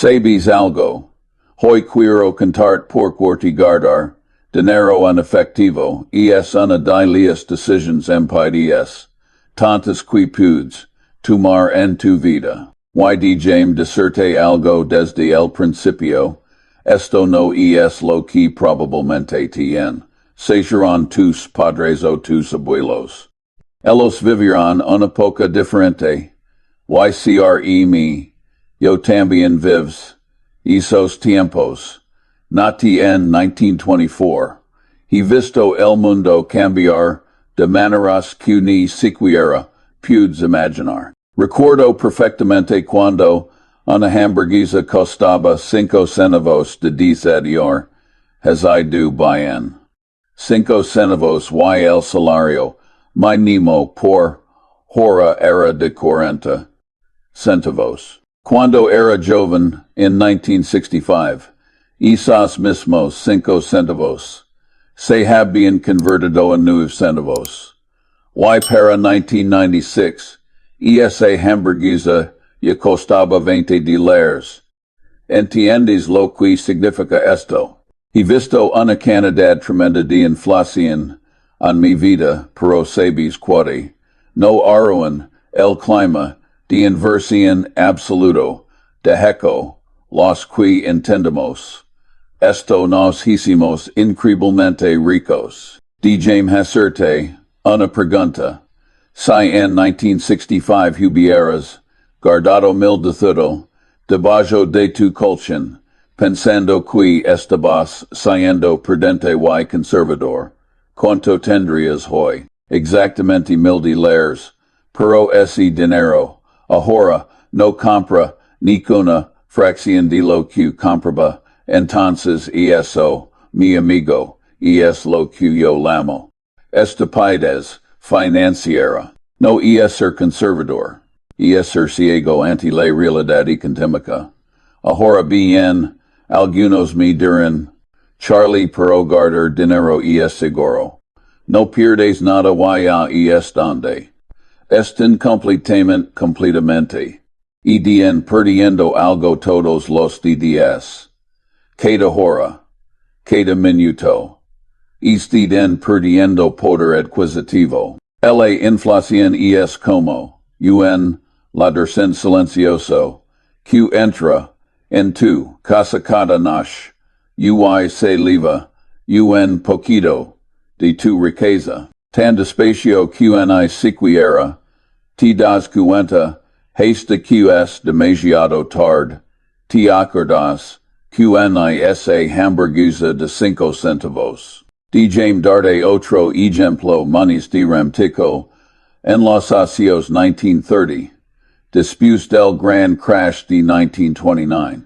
Sabes algo, hoy quiero contarte por qué guardar, dinero en efectivo, es una de las decisiones impedidas, tantas que puedes tomar en tu vida. Déjame decirte algo desde el principio, esto no es lo que probablemente serán tus padres o tus abuelos. Ellos vivirán una poca diferente, yo también vives, esos tiempos. Nací en 1924. He visto el mundo cambiar de maneras que ni siquiera pude imaginar. Recuerdo perfectamente cuando una hamburguesa costaba 5 centavos de 10 yor, du bien. 5 centavos y el salario mínimo por hora era de 40 centavos. Cuando era joven, en 1965, esos mismos 5 centavos se habían convertido en 9 centavos. Y para 1996, esa hamburguesa ya costaba $20. ¿Entiendes lo que significa esto? He visto una cantidad tremenda de inflación en mi vida, pero sabes que no arruin el clima de inversión absoluto, de hecho, los que entendemos. Esto nos hicimos increíblemente ricos. Déjame hacerte una pregunta. Si en 1965 hubieras guardado $1,000 debajo de tu colchón, pensando que estabas siendo prudente y conservador, ¿cuánto tendrías hoy? Exactamente $1,000, pero ese dinero ahora no compra ninguna fracción de lo que compraba. Entonces eso, mi amigo, es lo que yo llamo estupidez financiera. No es ser conservador, es ser ciego ante la realidad económica. Ahora bien, algunos me dirán, Charlie, pero guardar dinero es seguro. No pierdes nada y es donde. Están completamente. Y perdiendo algo todos los días. Cada hora. Cada minuto. Están perdiendo poder adquisitivo. La inflación es como, ladrón silencioso, que entra en tu casa cada noche, se lleva, poquito, de tu riqueza. Tan despacio que ni siquiera te das cuenta, hasta que es demasiado tarde, te acordas que ni esa hamburguesa de 5 centavos. Déjame darte otro ejemplo más dramático. En los años 1930, después del gran crash de 1929,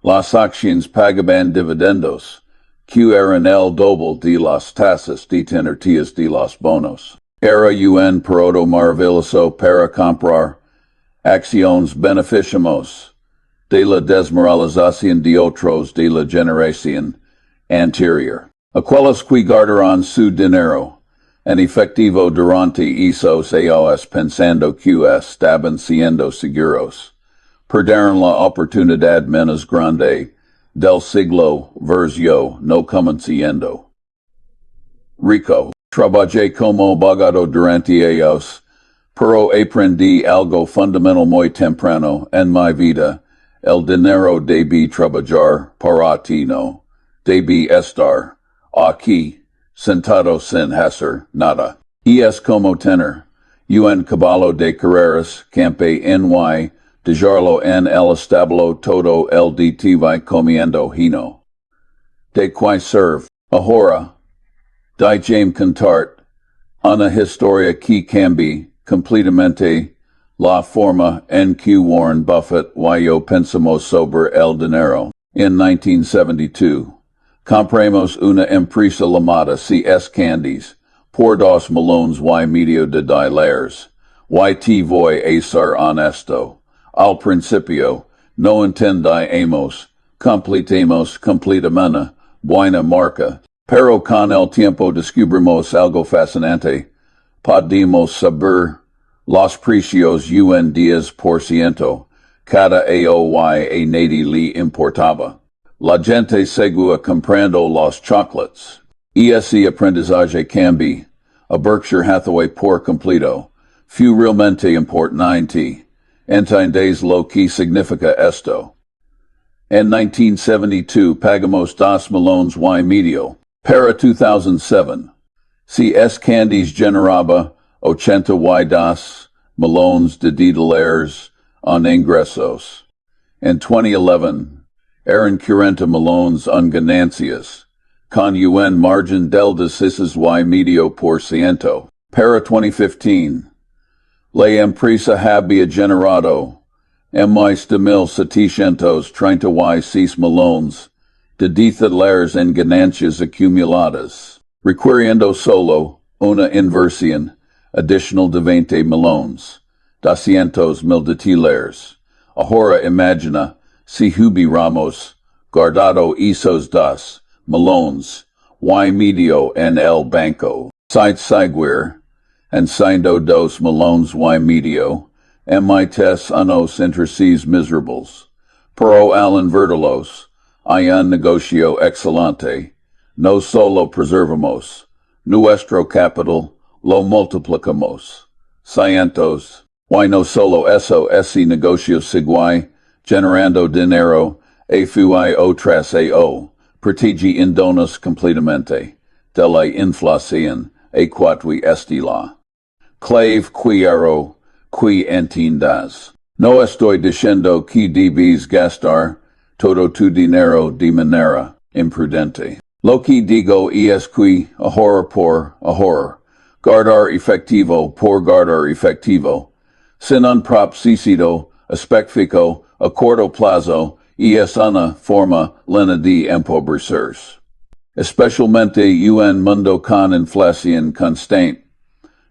las acciones pagaban dividendos, que eran el doble de las tasas de tenertías de los bonos. Era un periodo maravilloso para comprar acciones beneficiosas de la desmoralización de otros de la generación anterior. Aquellos que guardaron su dinero en efectivo durante esos años pensando que estaban siendo seguros, perdieron la oportunidad menos grande del siglo verso no siendo rico. Trabajé como abogado durante años, pero aprendí algo fundamental muy temprano en mi vida. El dinero debe trabajar para ti, no debe estar aquí, sentado sin hacer nada. Es como tener un caballo de carreras, campe en y dejarlo en el establo todo el día comiendo hino. De qué serve. Ahora, déjame contarte una historia que cambia completamente la forma en que Warren Buffett y yo pensamos sobre el dinero. En 1972, compramos una empresa llamada CS Candies por $2 millones y medio de dólares. Y te voy a ser honesto. Al principio, no entendíamos completamente buena marca, pero con el tiempo descubrimos algo fascinante. Podemos saber los precios un 10% cada aoy a nadi li importaba. La gente segua comprando los chocolates. Ese aprendizaje cambi. A Berkshire Hathaway por completo. Few realmente importante. Entiendes lo que significa esto. En 1972 pagamos dos millones y medio. Para 2007. Si es candies generaba 82 millones de dólares en ingresos. En 2011, eran 40 millones en ganancias, con un margen del 16 y medio por ciento. Para 2015, la empresa había generado más de 1,736 millones de dólares en ganancias acumuladas, requiriendo solo una inversión additional de 20 millones, 200,000 dólares. Ahora imagina si hubiéramos guardado esos 2 millones y medio en el banco. Site seguir, en siendo 2 millones y medio, emites unos intereses miserables. Pero al invertirlos, hay un negocio excelente. No solo preservamos nuestro capital, lo multiplicamos. Cientos. Y no solo eso, ese negocio sigue generando dinero, a fui otras ao, protege indonos completamente, de la inflación, a quatui estila. Clave quiero, qui entiendas. No estoy diciendo que debes gastar todo tu dinero de manera imprudente. Lo que digo es que ahora por ahora, guardar efectivo por guardar efectivo, sin un propósito específico a corto plazo es una forma lena de empobrecerse. Especialmente un mundo con inflación constante.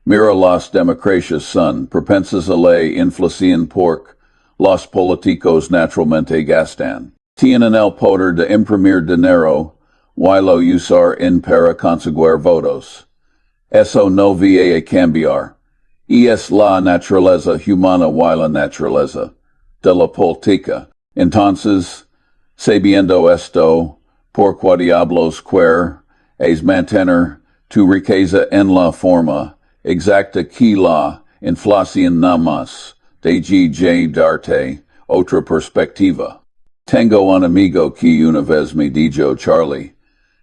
Mira las democracias son propensas a la inflación porque los políticos naturalmente gastan. Tienen el poder de imprimir dinero y lo usar en para conseguir votos. Eso no va a cambiar. Es la naturaleza humana y la naturaleza de la política. Entonces, sabiendo esto, ¿por qué diablos es mantener tu riqueza en la forma exacta que la inflación nada más de darte otra perspectiva? Tengo un amigo que una vez me dijo, Charlie,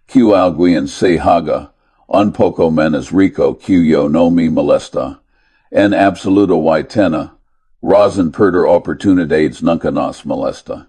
que alguien se haga un poco menos rico que yo no me molesta. En absoluto y tena, razón perder oportunidades nunca nos molesta.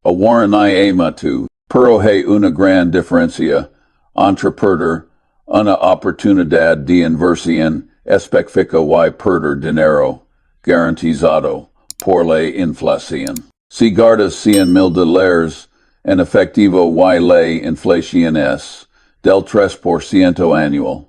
Awarren I ama tu, pero hay una gran diferencia entre perder una oportunidad de inversión específica y perder dinero garantizado por la inflación. Si guardas $100,000 en efectivo y la inflación es del 3% anual,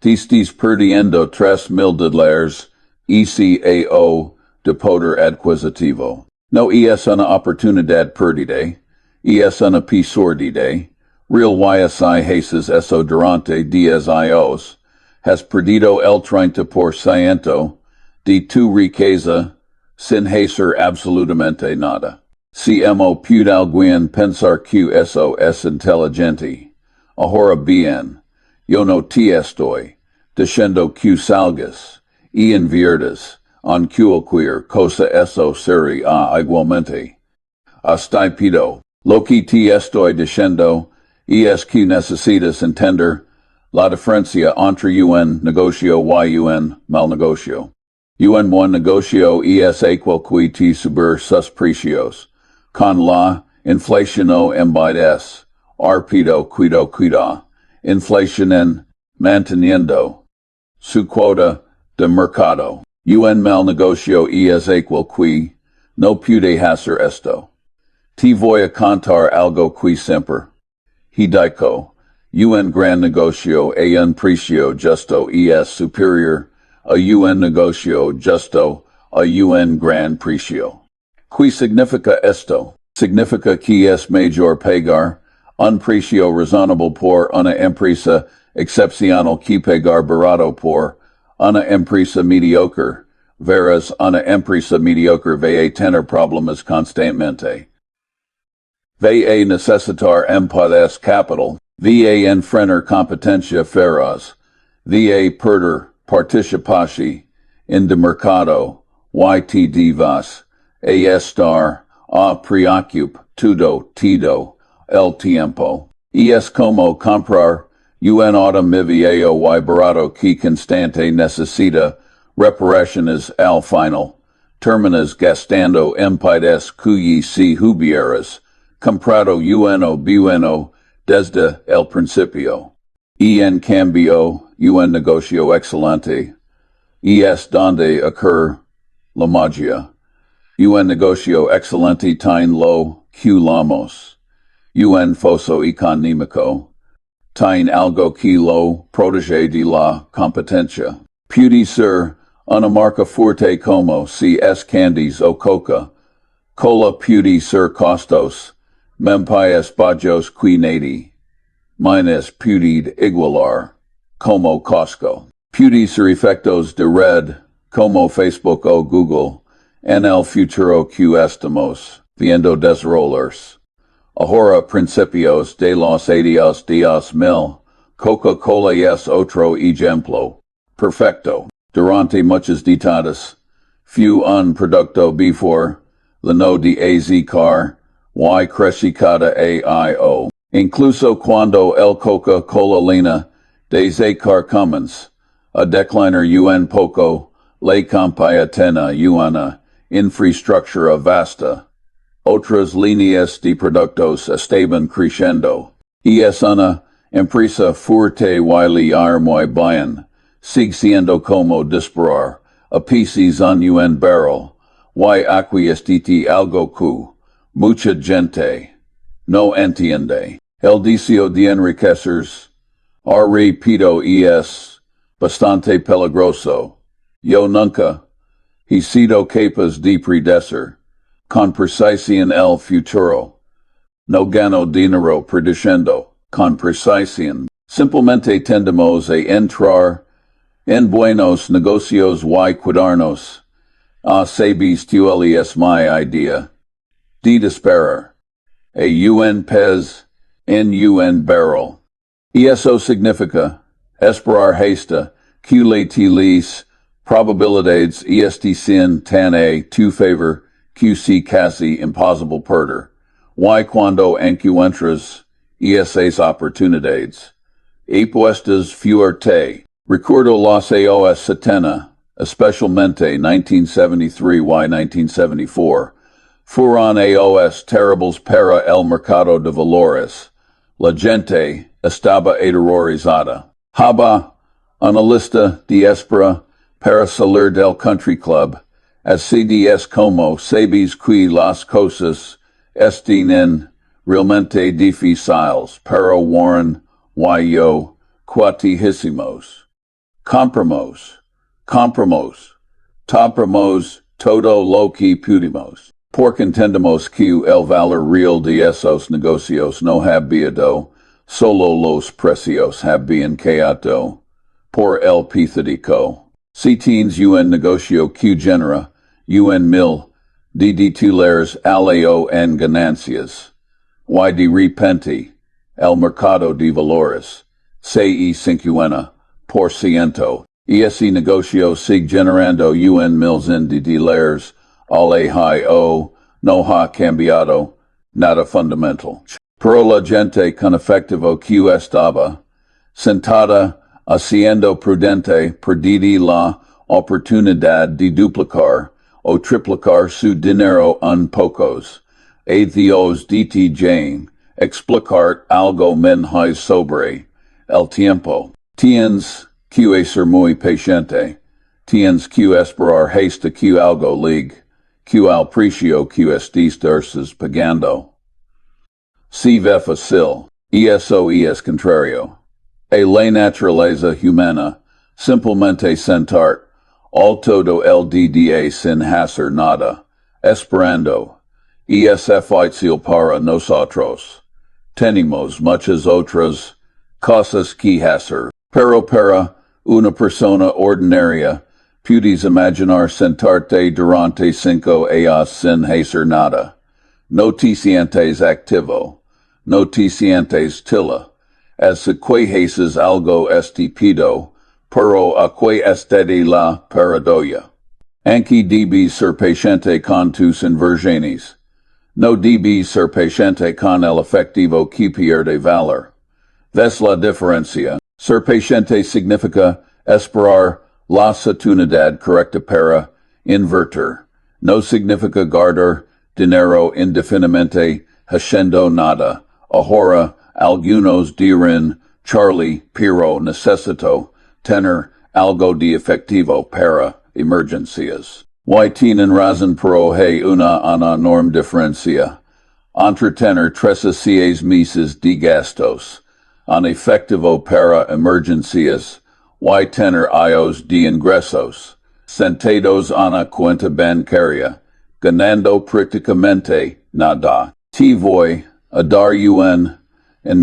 te estás perdiendo $3,000 ECAO de poder adquisitivo. No es una oportunidad perdida, es una pérdida. Real YSI haces eso durante 10 años. Has perdido el 30% de tu riqueza sin hacer absolutamente nada. Si puede alguien pensar que eso es inteligente. Ahora bien, yo no te estoy diciendo que salgas y inviertas en cualquier cosa, eso sería igualmente estúpido. Lo que te estoy diciendo es que necesitas entender la diferencia entre un negocio y un mal negocio. Un buen negocio es aquel que te subir sus precios, con la inflación en bides, arpido cuida, inflación en manteniendo su cuota de mercado. Un mal negocio es aquel que no puede hacer esto. Te voy a contar algo que siempre digo. Un gran negocio a un precio justo es superior a un negocio justo a un gran precio. ¿Qué significa esto? Significa que es mejor pagar un precio razonable por una empresa excepcional que pagar barato por una empresa mediocre veras una empresa mediocre va a tener problemas constantemente. Va a necesitar empades capital, va a enfrentar competencia feroz, va a perder participación en el mercado, y vas a estar a preocup todo el tiempo. Y es como comprar un automóvil y barato que constante necesita reparaciones al final. Terminas gastando empades que si hubieras comprado uno bueno desde el principio. Y en cambio, un negocio excelente. Y es donde ocurre la magia. Un negocio excelente tiene lo que llamamos un foso económico. Tiene algo que lo protege de la competencia. Puede ser una marca fuerte como si es candies o coca. Cola puede ser costos. Mempias bajos que nadie. Minus puede igualar. Como Costco. Puede ser efectos de red. Como Facebook o Google. En el futuro que estamos viendo desarrollarse. Ahora principios de los años 2000, Coca-Cola es otro ejemplo. Perfecto. Durante muchas décadas, fue un producto before, la no de azúcar, y crecicada aio. Incluso cuando el Coca-Cola lina de azúcar commons, a decliner un poco, la compañía tiene una infraestructura vasta. Otras líneas de productos estaban creciendo. Y es una empresa fuerte y liar muy bien, sigue siendo como disparar, a pieces en un barrel, y aquistiti algo que mucha gente no entiende. El deseo de enriquecerse, repito, es bastante peligroso. Yo nunca he sido capaz de predecir con precisión el futuro. No gano dinero prediciendo con precisión. Simplemente tendemos a entrar en buenos negocios y cuidarnos. Sabes tueli es mi idea. De desperar. A un pez en un barrel. Y eso significa esperar hasta que las probabilidades estén tan a tu favor QC casi impossible perder. Y cuando encuentras esas oportunidades. Apuestas fuerte. Recuerdo los años 70, especialmente 1973 y 1974. Fueron años terribles para el mercado de valores. La gente estaba aterrorizada. Haba una lista de espera para salir del country club. Así es como sabes que las cosas están realmente difíciles para Warren y yo cuatísimos. Compramos todo lo que pudimos. Porque entendemos que el valor real de esos negocios no había solo los precios habían caído por el patético. Si tienes un negocio que genera $1,000 de titulares aleo en ganancias, y de repente, el mercado de valores, se 50%, y ese negocio sigue generando $1,000 de dólares al no ha cambiado nada fundamental. Pero la gente con efectivo que estaba sentada haciendo prudente perdida la oportunidad de duplicar o triplicar su dinero en pocos. A Dios de ti Jane, explicar algo menjais sobre el tiempo. Tienes que ser muy paciente. Tienes que esperar hasta que algo ligue, que al precio que estés pagando. Si ve fácil, eso es contrario. A la naturaleza humana, simplemente sentar, al todo el día sin hacer nada, esperando, es fácil para nosotros. Tenemos muchas otras cosas que hacer, pero para una persona ordinaria, Puedes imaginar sentarte durante 5 años sin hacer nada. No te sientes activo. No te sientes tila. As si que haces algo estúpido, pero a que esté la paradoja. Anki debes ser paciente con tus inversiones. No debes ser paciente con el efectivo que pierde valor. ¿Ves la diferencia? Ser paciente significa esperar la oportunidad correcta para invertir. No significa guardar dinero indefinidamente haciendo nada. Ahora, algunos dirán, Charlie, pero necesito tener algo de efectivo para emergencias. Y tienen razón, pero hay una enorme diferencia entre tener 36 meses de gastos en efectivo para emergencias y tener años de ingresos sentados en una cuenta bancaria, ganando prácticamente nada. Te voy a dar un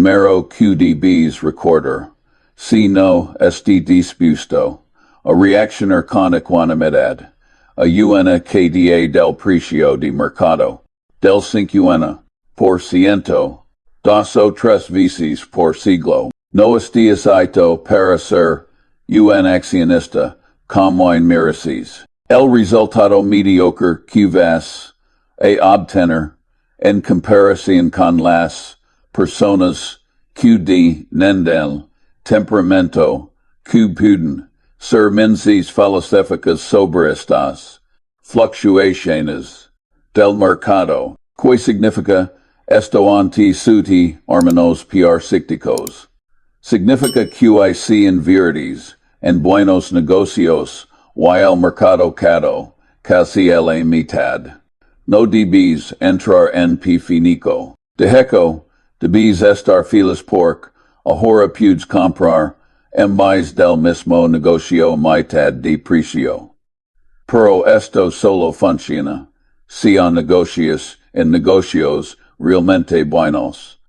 mero QDBs recorder. Si no esté dispuesto a reaccionar con ecuanimidad a una KDA del precio de mercado del 50%, 2 o 3 veces por siglo. No estés apto para ser un accionista como en miraces. El resultado mediocre que vas a obtener en comparación con las personas que tienen el temperamento que pueden ser menos filosóficas sobre estas fluctuaciones del mercado. ¿Qué significa esto ante suti hermanos psíquicos? Significa que hay verdes en buenos negocios y el mercado casi a la mitad. No debes entrar en pifinico. De hecho, debes estar feliz porque ahora puedes comprar en vez del mismo negocio mitad de precio. Pero esto solo funciona si hay negocios en negocios realmente buenos.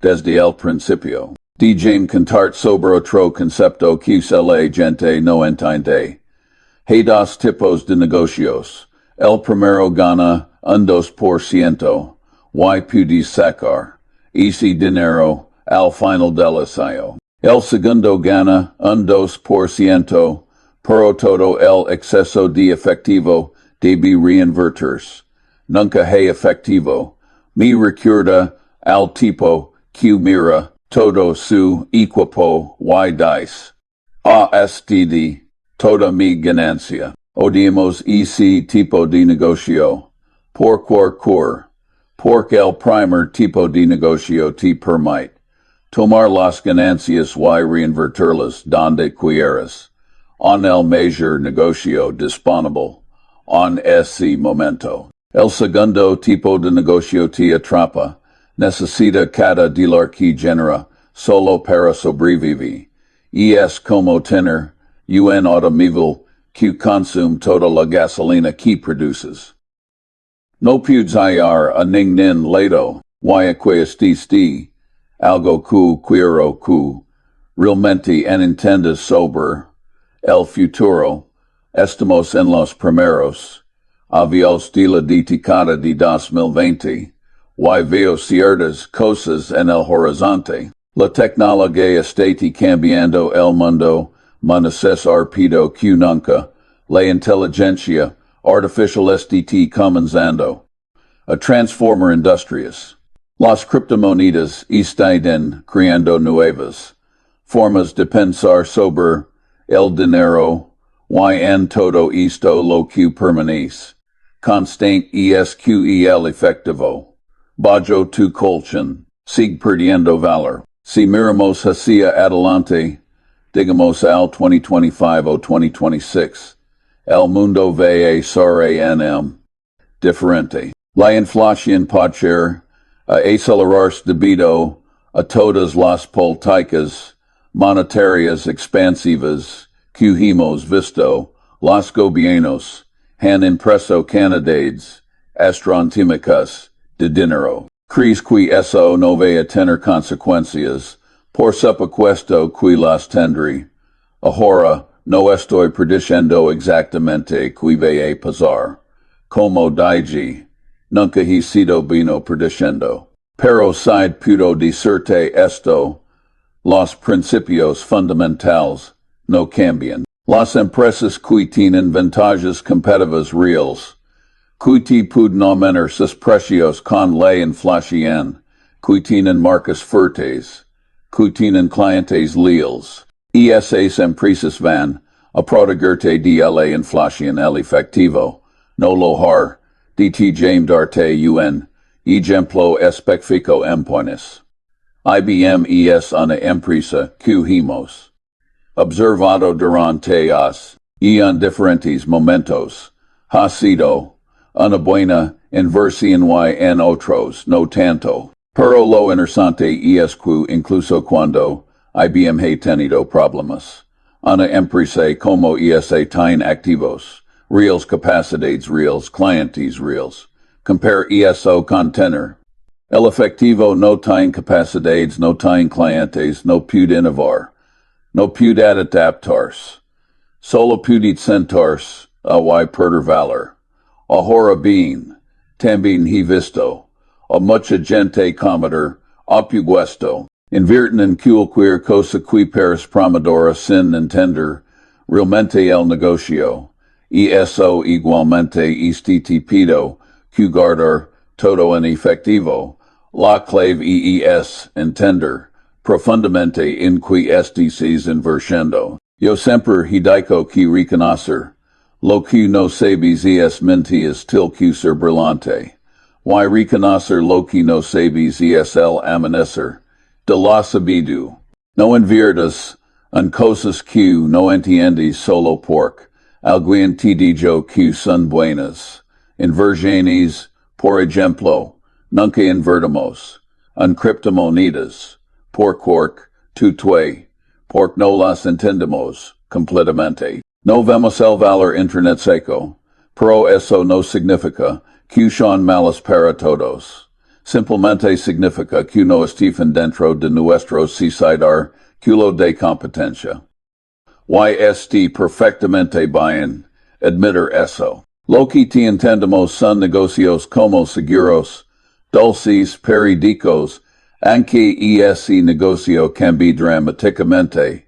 Desde el principio. Déjame contarte sobre otro concepto que la gente no entiende. Hay dos tipos de negocios. El primero gana un 2% y puedes sacar ese dinero al final del año. El segundo gana un 2%, pero todo el exceso de efectivo debe reinvertirse. Nunca hay efectivo. Me recuerda al tipo que mira todo su equipo y dice, ASTD, toda mi ganancia. Odiamos ese tipo de negocio. Porque el primer tipo de negocio te permite tomar las ganancias y reinvertirlas donde quieras, en el mayor negocio disponible, en ese momento. El segundo tipo de negocio te atrapa, necesita cada dólar que genera solo para sobrevivir, y es como tener un automóvil que consume toda la gasolina que produces. No puedes hallar a ningún lado, y que existe algo que quiero que realmente entiendas sobre el futuro. Estamos en los primeros avios de la década de 2020, y veo ciertas cosas en el horizonte. La tecnología está cambiando el mundo más rápido que nunca. La inteligencia artificial está comenzando a transformar industrias. Las criptomonedas están creando nuevas formas de pensar sobre el dinero y en todo esto lo que permanece constante es que el efectivo bajo tu colchón sigue perdiendo valor. Si miramos hacia adelante, digamos al 2025 o 2026, el mundo va a ser diferente. La inflación puede ser acelerarse debido a todas las políticas monetarias expansivas que hemos visto. Los gobiernos han impreso cantidades astronómicas de dinero. ¿Crees que eso no va a tener consecuencias? Por supuesto que las tendré. Ahora, no estoy prediciendo exactamente que voy a pasar. Como dije, nunca he sido bueno prediciendo. Pero side puedo decirte esto, los principios fundamentales no cambian. Las empresas que tienen ventajas competitivas reales, que pueden aumentar sus precios con la inflación, que tienen marcas fuertes, que tienen clientes leales, y esas empresas van a protegerte de la inflación el efectivo, no lojar, de ti darte un ejemplo específico empones. IBM es una empresa que hemos observado durante y en diferentes momentos, ha sido una buena inversión y en otros no tanto. Pero lo interesante es que incluso cuando IBM ha tenido problemas, una empresa como esa tiene activos, reales capacidades reales, clientes reales, compare eso con tener. El efectivo no tiene capacidades, no tiene clientes, no puede innovar, no puede adaptarse, solo puede sentarse a perder valor. Ahora bien, también he visto a mucha gente cometer opuesto, invierten en cualquier cosa que parece prometedora sin entender realmente el negocio, y eso igualmente estúpido que guardar todo en efectivo. La clave es entender profundamente en que estés invirtiendo. Yo siempre he dicho que reconocer lo que no sabes es mentiras til que ser brillante. Y reconocer lo que no sabes es el amanecer de la sabiduría. No inviertas en cosas que no entiendes solo porque alguien te dijo que son buenas. Inversiones, por ejemplo, nunca invertimos en criptomonedas, porque no las entendemos completamente. No vemos el valor intrínseco, pero eso no significa que son malas para todos. Simplemente significa que no están dentro de nuestro decidar culo de competencia. Y esté perfectamente bien admitir eso. Lo que te entendemos son negocios como seguros, dulces, periódicos, aunque ese negocio cambie dramáticamente.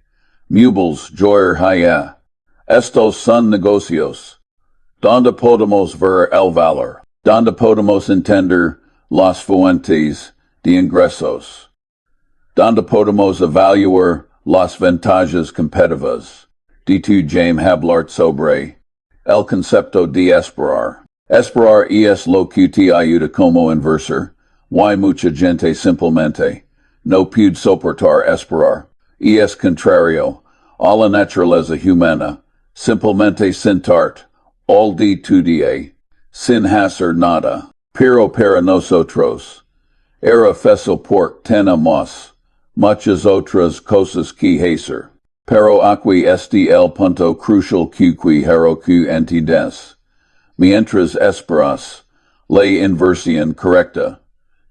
Muebles, joyería. Estos son negocios, donde podemos ver el valor, donde podemos entender las fuentes de ingresos, donde podemos evaluar las ventajas competitivas. De tu James hablar sobre el concepto de esperar. Esperar es lo que te ayuda como inversor, y mucha gente simplemente no puede soportar esperar, y es contrario a la naturaleza humana. Simplemente sentar all de tu día, sin hacer nada. Pero para nosotros, era fácil porque tenemos muchas otras cosas que hacer. Pero aquí este el punto crucial que quiero que entiendas. Mientras esperas la inversión correcta,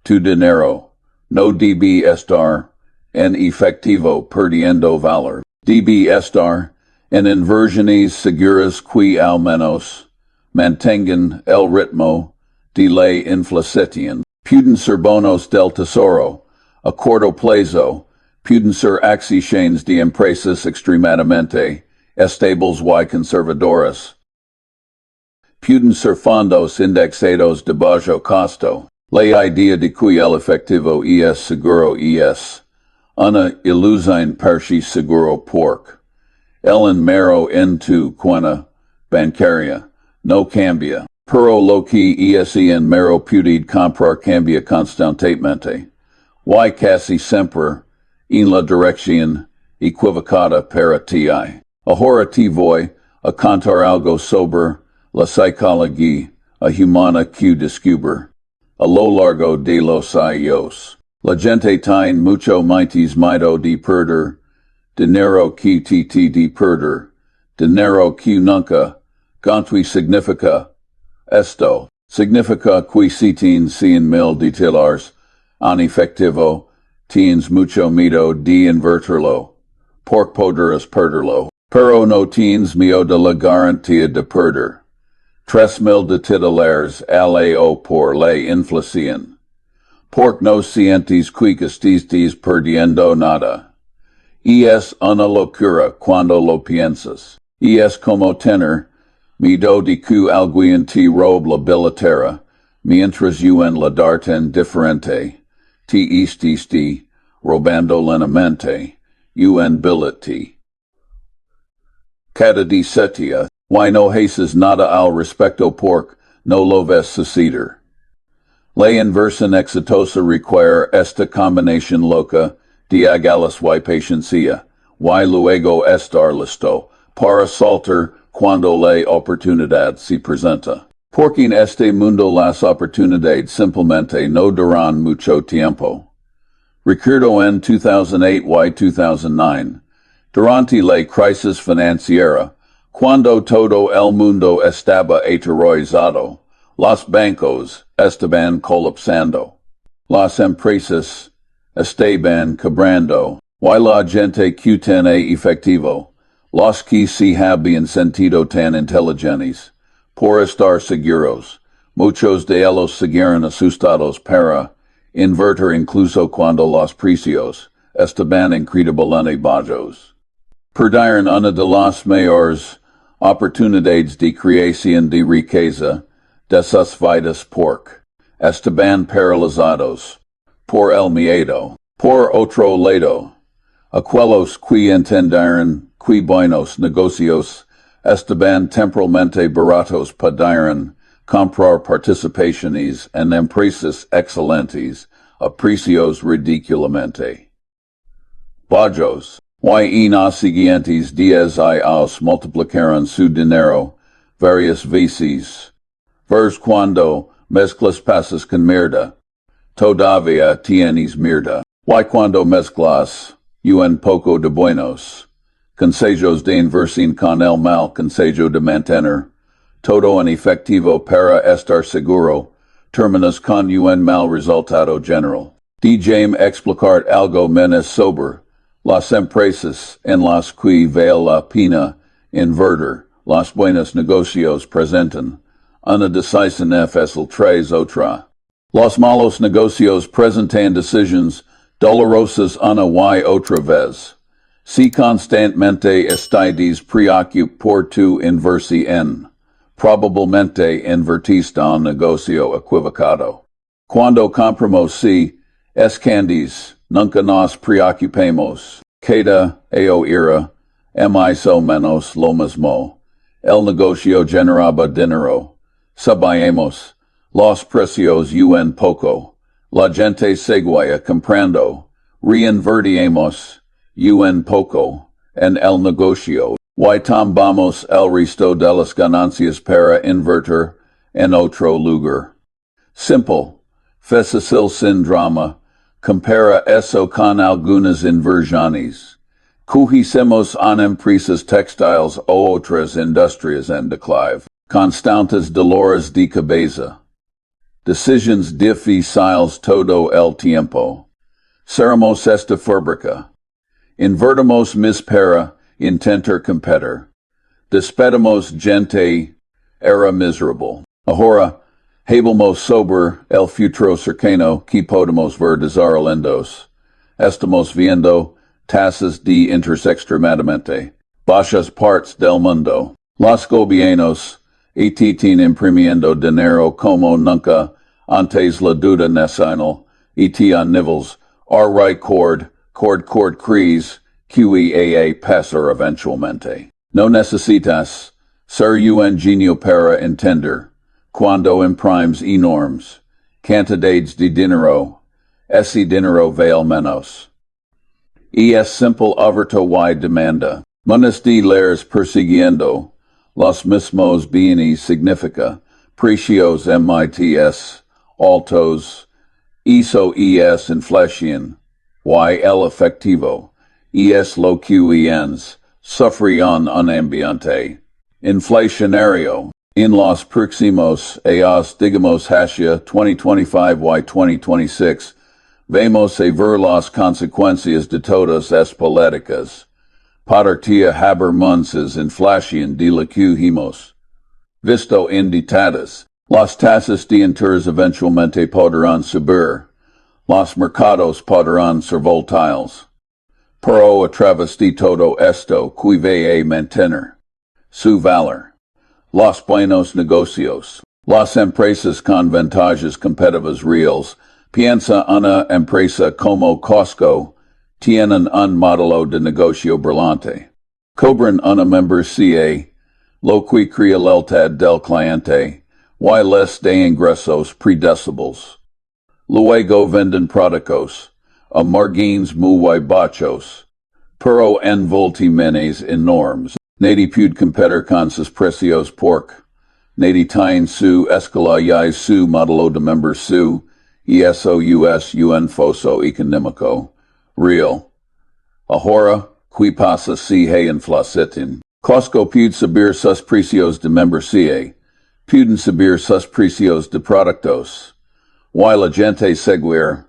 tu dinero no debe estar en efectivo perdiendo valor. Debe estar en inversiones seguras que al menos mantengan el ritmo de la inflación. Pueden ser bonos del tesoro, a corto plazo, pueden ser acciones de empresas extremadamente estables y conservadoras. Pueden ser fondos indexados de bajo costo. La idea de que el efectivo es seguro es una ilusión parche seguro porque el dinero en tu cuenta bancaria no cambia, pero lo que es en mero puede comprar cambia constantemente, y casi siempre en la dirección equivocada para ti. Ahora te voy a contar algo sobre la psicología humana que descubre a lo largo de los años. La gente tiene mucho más miedo de perder dinero que de perder dinero que nunca. Ganti significa esto. Significa que si tienes $100,000 en efectivo, tienes mucho miedo de invertirlo, porque podrás perderlo. Pero no tienes miedo de la garantía de perder. 3,000 de titulares aleo por la inflación. Porque no sientes que estés perdiendo nada. Y es una locura cuando lo piensas. Y es como tener miedo de que alguien te robe la billetera, mientras en la darte diferente. Te estiste robando lentamente, en billete. Cada día, why no haces nada al respecto porque no lo ves suceder. La inversión exitosa require esta combinación loca de agalas y paciencia, y luego estar listo para saltar cuando la oportunidad se presenta. Porque en este mundo las oportunidades simplemente no duran mucho tiempo. Recuerdo en 2008 y 2009, durante la crisis financiera, cuando todo el mundo estaba aterrorizado, los bancos estaban colapsando. Las empresas estaban quebrando, y la gente que tiene efectivo, los que se habían sentido tan inteligentes, por estar seguros, muchos de ellos siguieron asustados para invertir incluso cuando los precios estaban increíblemente bajos. Perdieron una de las mayores oportunidades de creación de riqueza de sus vidas porque estaban paralizados por el miedo. Por otro lado, aquellos que entendieron que buenos negocios estaban temporalmente baratos pudieron comprar participaciones en empresas excelentes a precios ridiculamente bajos. Y en los siguientes días ellos multiplicaron su dinero varias veces. Vers cuando mezclas pasas con mierda, todavía tienes mierda. Y cuando mezclas un poco de buenos consejos de inversión con el mal consejo de mantener todo en efectivo para estar seguro, terminas con un mal resultado general. Déjame explicar algo menos sober. Las empresas en las que vale la pena invertir, los buenos negocios presentan una decisión fácil tras otra. Los malos negocios presentan decisiones dolorosas una y otra vez. Si constantemente estáis preocupados por tu inversión, probablemente invertiste un negocio equivocado. Cuando compramos si escandis, nunca nos preocupemos. Cada era, más o menos lo mismo. El negocio generaba dinero. Sabíamos, los precios un poco. La gente seguía comprando. Reinvertíamos un poco en el negocio. Y tomamos el resto de las ganancias para invertir en otro lugar. Simple, fácil sin drama. Compara eso con algunas inversiones. Cogemos en empresas textiles o otras industrias en declive. Constantes dolores de cabeza. Decisions difíciles todo el tiempo. Cerramos esta fábrica. Invertimos mis para intentar competir. Despedimos gente era miserable. Ahora, habemos sobre el futuro cercano que podemos ver desarrollándose. Estamos viendo tasas de interés extremadamente bajas partes del mundo. Los gobiernos están imprimiendo dinero como nunca antes la duda nacional y a niveles cord crisis QEAA pasar eventualmente. No necesitas ser un genio para entender. Cuando imprimes enormes cantidades de dinero, ese dinero vale menos. Y es simple oferta y demanda. Muchas de las persiguiendo los mismos bienes significa precios MITS altos, eso es inflación, y el efectivo, es lo que sufrión un ambiente inflacionario. En los próximos años, digamos hacia 2025 y 2026, vamos a ver las consecuencias de todas las políticas. Patertia haber munces inflación de la que hemos visto inditadas. Las tasas de interés eventualmente podrán subir. Los mercados podrán ser volatiles. Pero a través de todo esto que va a mantener su valor. Los buenos negocios. Las empresas con ventajas competitivas reales. Piensa una empresa como Costco. Tienen un modelo de negocio brillante. Cobran una membresía. Lo que crea lealtad del cliente. Y les de ingresos predecibles. Luego venden productos. A margins muy bajos. Pero en volúmenes enormes. Nadie puede competir con sus precios porque nadie tiene su escala y su modelo de member su un foso económico real. Ahora, ¿qué pasa si hay inflación? Costco puede subir sus precios de membresía. Pueden subir sus precios de productos. Y la gente seguir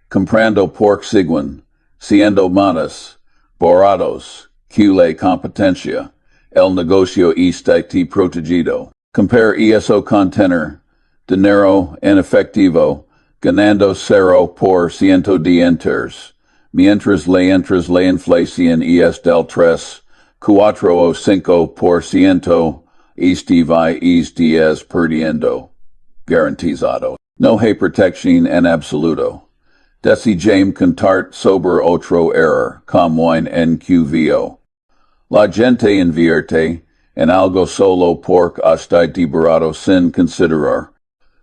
comprando por siguen, siendo más baratos que la competencia. El negocio está protegido. Compare eso con tener dinero en efectivo, ganando 0% de interés, mientras la inflación es del 3, 4 o 5%, este va perdiendo. Garantizado. No hay protección en absoluto. Decidamos contar sobre otro error, como en QVO. La gente invierte en algo solo porque está liberado sin considerar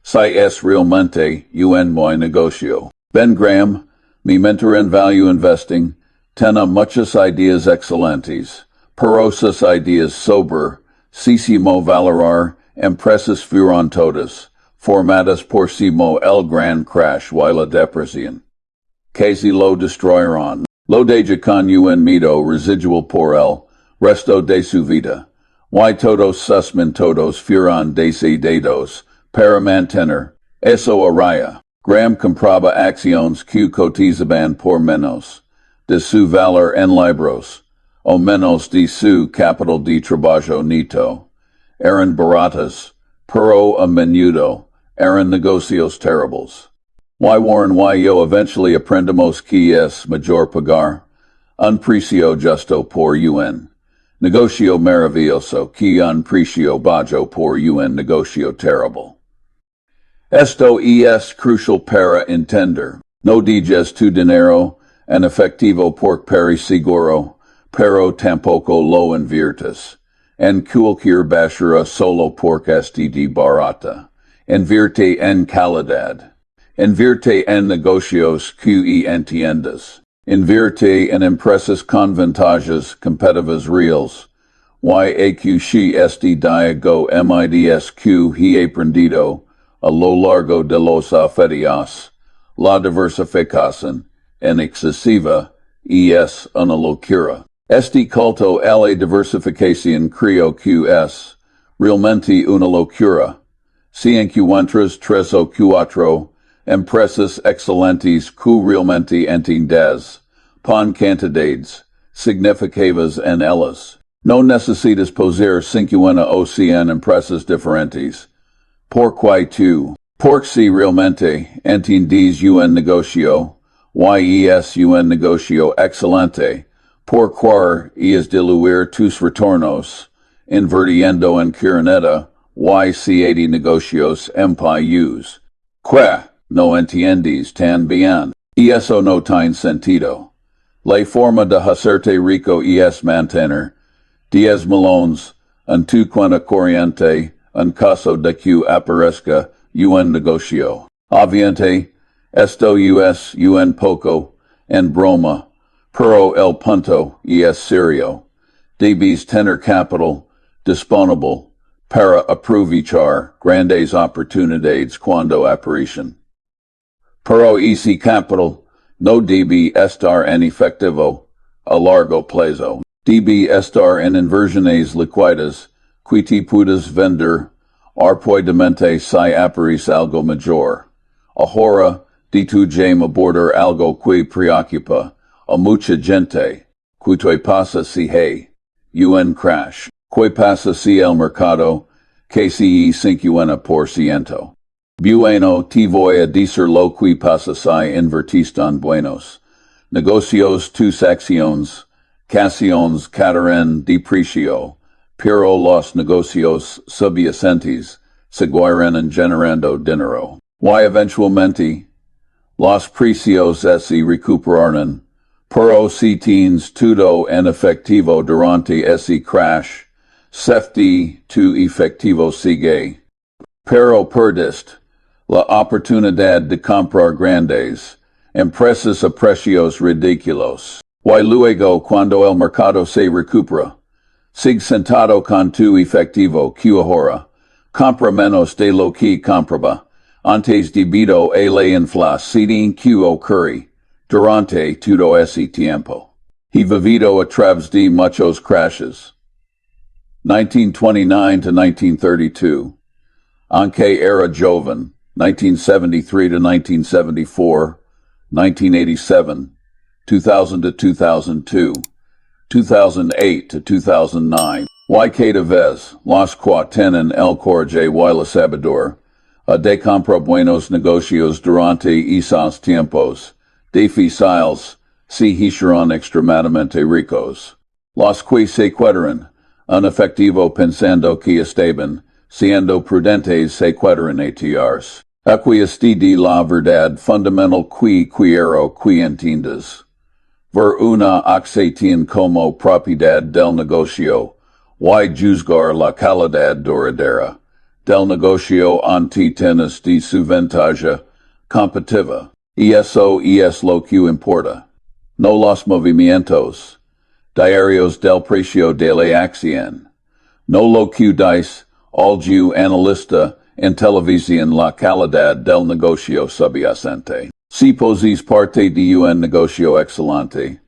si es realmente un buen negocio. Ben Graham, mi mentor en value investing, tiene muchas ideas excelentes, pero sus ideas sobre sísimo valorar empresas fueron todas formadas por simo el gran crash y la depresión. Casi lo destruyeron. Lo deja con un mito residual por el resto de su vida. Y todos sus mentodos fueron decididos para mantener eso a raya. Graham compraba acciones que cotizaban por menos de su valor en libros, o menos de su capital de trabajo neto. Eran baratas, pero a menudo eran negocios terribles. Y Warren y yo eventually aprendemos que es mejor pagar un precio justo por un negocio maravilloso que un precio bajo por un negocio terrible. Esto es crucial para entender. No dejes tu dinero en efectivo por peri seguro, pero tampoco lo inviertes en cualquier basura solo porque este de barata. Invierte en calidad. Invierte en negocios que entiendas. Invierte en empresas con ventajas competitivas reales. Y este diago mids que he aprendido a lo largo de los años. La diversificación en excesiva es una locura. Este culto a la diversificación creo que es realmente una locura. Si encuentras 3 o 4 empresas excelentes que realmente entiendes, pon cantidades significativas en ellas. No necesitas poseer 50 o 100 empresas diferentes. Porque si realmente entiendes un negocio, y es un negocio excelente, por cuar es diluir tus retornos, invirtiendo en carneta, y si negocios empayus. No entiendes tan bien. Y eso no tiene sentido. La forma de hacerte rico es mantener 10 millones en tu cuenta corriente en caso de que aparezca un negocio. Obviamente, esto es un poco en broma, pero el punto es serio. Debes tener capital disponible para aprovechar grandes oportunidades cuando aparecen. Pero ese capital no debe estar en efectivo a largo plazo. Debe estar en inversiones liquidas que te puedes vender rápidamente si aparece algo mejor. Ahora, de tu llama abordar algo que preocupa a mucha gente, Quito pasa si hey, UN crash. Que pasa si el mercado, KCE 50%. Bueno te voy a decir lo que pasa si invertistan buenos. Negocios tus acciones, caciones catarán deprecio, pero los negocios subyacentes seguirán generando dinero. Y eventualmente, los precios se recuperarán, pero si tienes todo en efectivo durante ese crash, safety tu efectivo sigue. Pero perdiste la oportunidad de comprar grandes empresas a precios ridículos. Y luego cuando el mercado se recupera, sigue sentado con tu efectivo que ahora compra menos de lo que compraba antes debido a la inflación que ocurre durante todo ese tiempo. He vivido a través de muchos crashes. 1929 to 1932, aunque era joven, 1973 to 1974, 1987, 2000 to 2002, 2008 to 2009. Y cada vez, los que tienen el coraje y la sabedor, de comprar buenos negocios durante esos tiempos difíciles, se hicieron extremadamente ricos. Los que se quedaron en efectivo pensando que estaban siendo prudentes se quedaron atears. Aquí de la verdad fundamental que quiero que entiendas. Ver una acción como propiedad del negocio, y juzgar la calidad duradera del negocio ante tienes de su ventaja competitiva. Y eso es lo que importa. No los movimientos diarios del precio de la acción. No lo que dice algún analista en televisión la calidad del negocio subyacente. Si poses parte de un negocio excelente,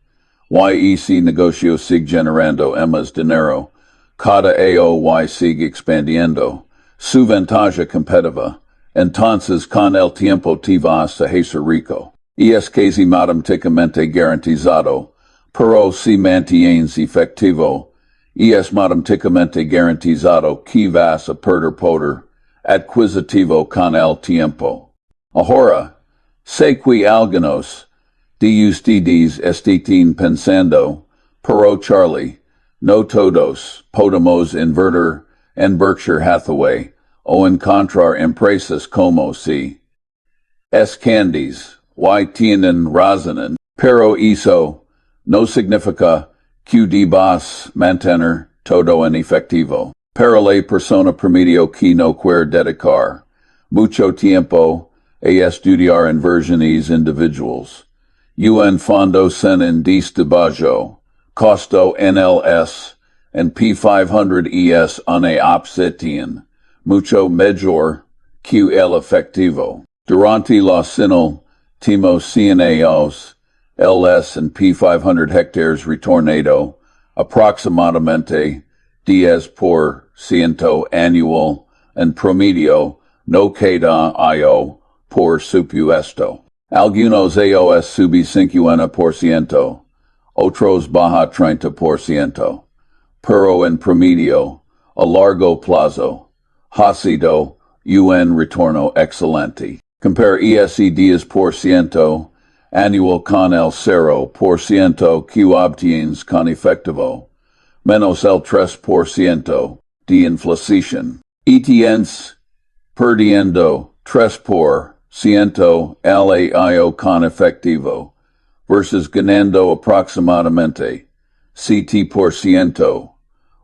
y ese negocio sigue generando más dinero, cada año sigue expandiendo, su ventaja competitiva, entonces con el tiempo te vas a hacer rico. Es casi matemáticamente garantizado, pero si mantienes efectivo, es matemáticamente garantizado que vas a perder poder adquisitivo con el tiempo. Ahora, sé que algunos de ustedes estén pensando, pero Charlie, no todos podemos invertir en Berkshire Hathaway o encontrar empresas como si es candies, y tienen razón, pero eso no significa que debas mantener todo en efectivo. Para la persona promedio que no quiere dedicar mucho tiempo a estudiar inversiones individuales, un fondo sin indice bajo, costo NLS, en P500 ES una opción mucho mayor que el efectivo. Durante los últimos 100 años, el S&P 500 hectares retornado aproximadamente 10% anual en promedio, no queda año por supuesto. Algunos años sube 50%, otros baja 30%, pero en promedio, a largo plazo, ha sido un retorno excelente. Compare ese 10% anual con el 0% que obtienes con efectivo, menos el 3% de inflación. Y tienes perdiendo 3% al año con efectivo, versus ganando aproximadamente 7%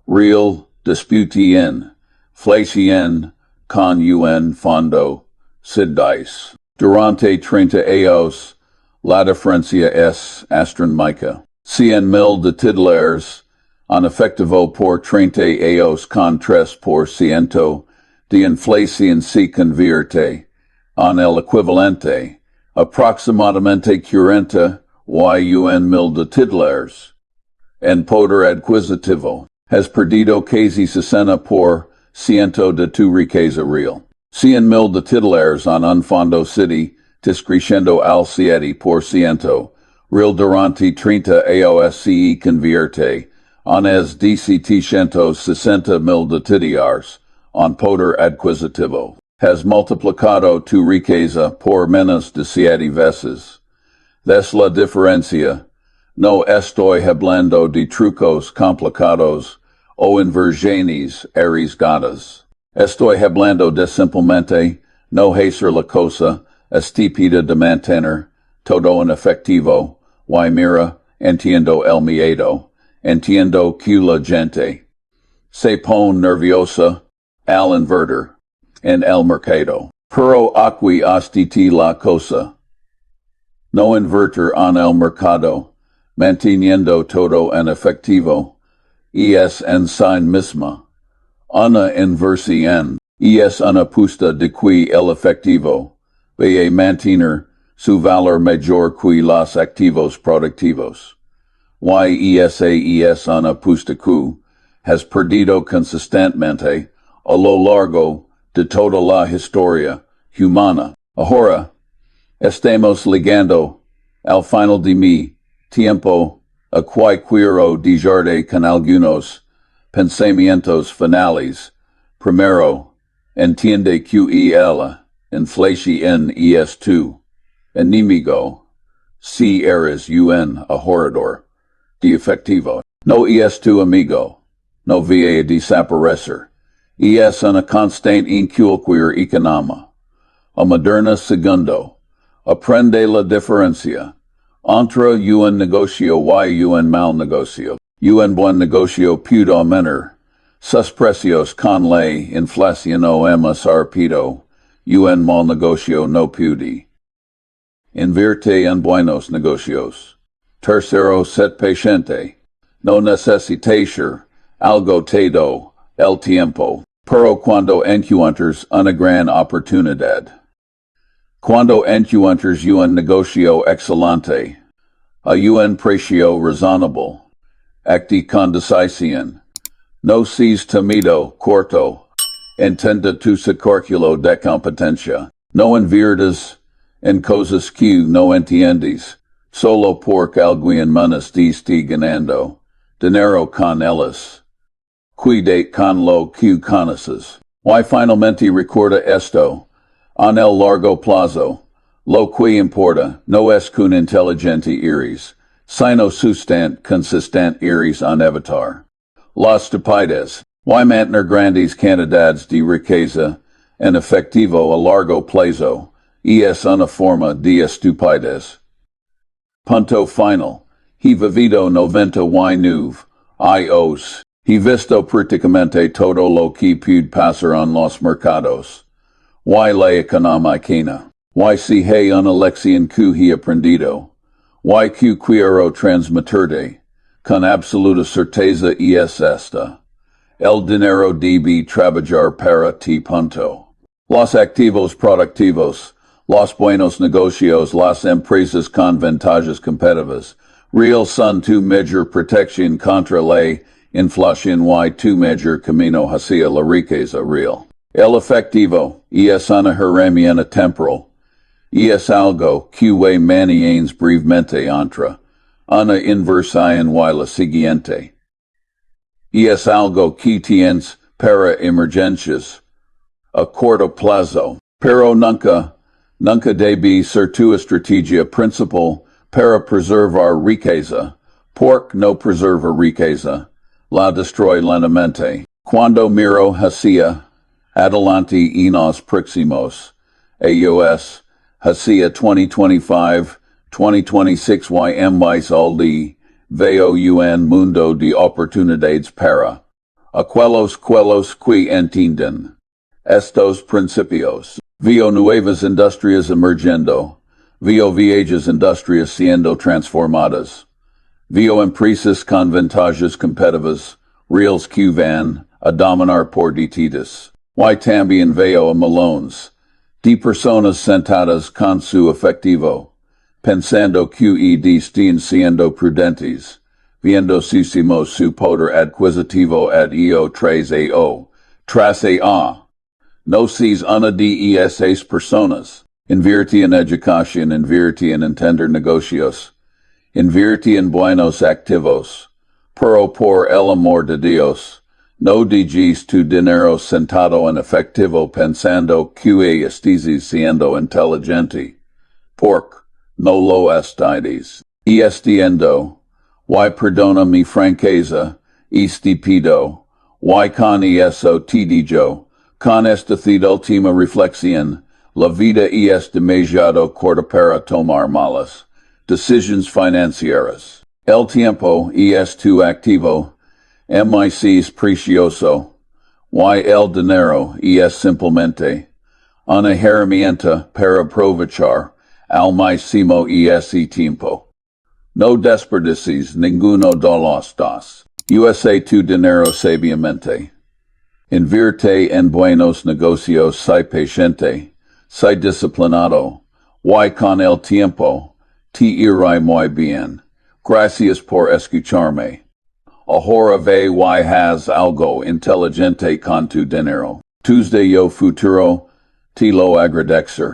real disputi en inflación con un fondo SIDICE. Durante 30 años, la diferencia es astronómica. 100,000 de titulares en efectivo por 30 años con 3% de inflación se convierte en el equivalente aproximadamente 41,000 de titulares. En poder adquisitivo, has perdido casi 60% de tu riqueza real. 100,000 de titulares en un fondo city, discreciendo al 7%, Real durante 30 aosce convierte, anes DCT 160 de titulares, on poder adquisitivo. Has multiplicado tu riqueza por menos de 7 veces. Des la diferencia. No estoy hablando de trucos complicados o inversiones arriesgadas. Estoy hablando de simplemente no hacer la cosa estúpida de mantener todo en efectivo. Y mira, entiendo el miedo, entiendo que la gente se pone nerviosa al invertir en el mercado. Pero aquí astiti la cosa. No invertir en el mercado, manteniendo todo en efectivo, es en sí misma. Una inversión, es una puesta de que el efectivo, va a mantener su valor mayor que los activos productivos. Esa es una puesta que has perdido consistentemente a lo largo de toda la historia humana. Ahora, estamos ligando al final de mi tiempo a que quiero dejar con algunos pensamientos finales. Primero, entiende que el inflación es tu enemigo, si eres un ahorrador de efectivo. No es tu amigo, no va a desaparecer. Es una constante en cualquier economía. A moderna segundo, aprende la diferencia entre un negocio y un mal negocio. Un buen negocio puede aumentar sus precios con la inflación o más rápido. Un mal negocio no puede. Invierte en buenos negocios. Tercero, set paciente. No necesitas algo todo el tiempo. Pero cuando encuentras una gran oportunidad. Cuando encuentras un negocio excelente. A un precio razonable. Acti con decisión. No seas temido, corto. Intenta tu circulo de competencia. No inviertas en cosas que no entiendes. Solo porque alguien menos te esté ganando dinero con ellas. Cuidate con lo que conoces. Y finalmente recuerda esto. En el largo plazo. Lo que importa no es que un inteligente iris, sino sustant consistent iris en evitar. Las estupidez. Y mantener grandes cantidades de riqueza en efectivo a largo plazo. Es una forma de estupidez. Punto final. He vivido 99 años. He visto prácticamente todo lo que puede pasar en los mercados. Y la economía. Y si hay una lección que he aprendido. Y que quiero transmitirte. Con absoluta certeza es esta. El dinero debe trabajar para ti. Punto. Los activos productivos. Los buenos negocios, las empresas con ventajas competitivas, real son tu mayor protección contra la inflación y tu mayor camino hacia la riqueza real. El efectivo es una herramienta temporal. Es algo que manejas brevemente entre una inversión y la siguiente. Es algo que tienes para emergencias a corto plazo, pero nunca debe ser tu estrategia principal para preservar riqueza, porque no preserva riqueza, la destruye lentamente. Cuando miro hacia adelante y nos próximos años, hacia 2025, 2026 y más aldi, veo un mundo de oportunidades para aquellos que entienden estos principios. Veo nuevas industrias emergiendo. Veo viejas industrias siendo transformadas. Veo empresas con ventajas competitivas, reales que van a dominar por detidas. Y también veo a millones de personas sentadas con su efectivo, pensando que estén siendo prudentes, viendo su poder adquisitivo ad io tras a. No seas una de esas personas. Invierte en educación, invierte en entender negocios. Invierte en buenos activos, pero por el amor de Dios, no dejes tu dinero sentado en efectivo pensando que estés siendo inteligente, porque no lo estáis. Y estiendo, y perdona mi franqueza, y te pido, y con eso te digo, con esta última reflexión, la vida es demasiado corta para tomar malas decisiones financieras. El tiempo es tu activo, es precioso, y el dinero es simplemente una herramienta para aprovechar al máximo ese tiempo. No desperdicies ninguno de los dos. Usa tu dinero sabiamente. Invierte en buenos negocios, sé paciente, sé disciplinado, y con el tiempo te irá muy bien. Gracias por escucharme. Ahora ve y haz algo inteligente con tu dinero. Tuesday yo futuro te lo agradecer.